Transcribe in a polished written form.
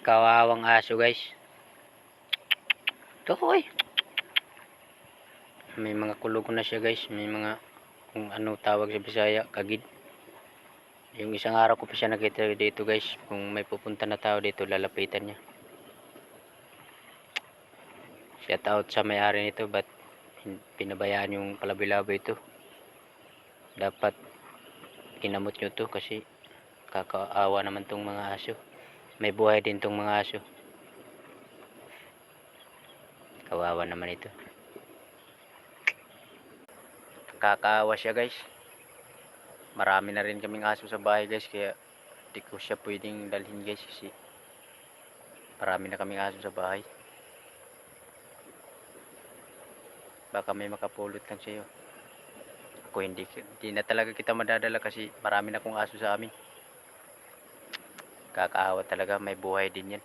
Kawawang aso guys. Ito oy. May mga kulog na siya guys. May mga kung ano tawag sa Bisaya, kagid. Yung isang araw ko pa siya nakita dito guys. Kung may pupunta na tao dito, lalapitan niya. Shout out sa may-ari nito, ba't pinabayaan yung kalabi-labi ito. Dapat kinamot nyo to kasi kakaawa naman tong mga aso. May buhay din tong mga aso. Kawawa naman ito. Kakaawa siya guys. Marami na rin kaming aso sa bahay guys, kaya di ko siya pwedeng dalhin guys kasi marami na kaming aso sa bahay. Baka may makapulot lang sa'yo. Ako hindi na talaga kita madadala kasi marami na akong aso sa amin. Kakaawa talaga, may buhay din yan.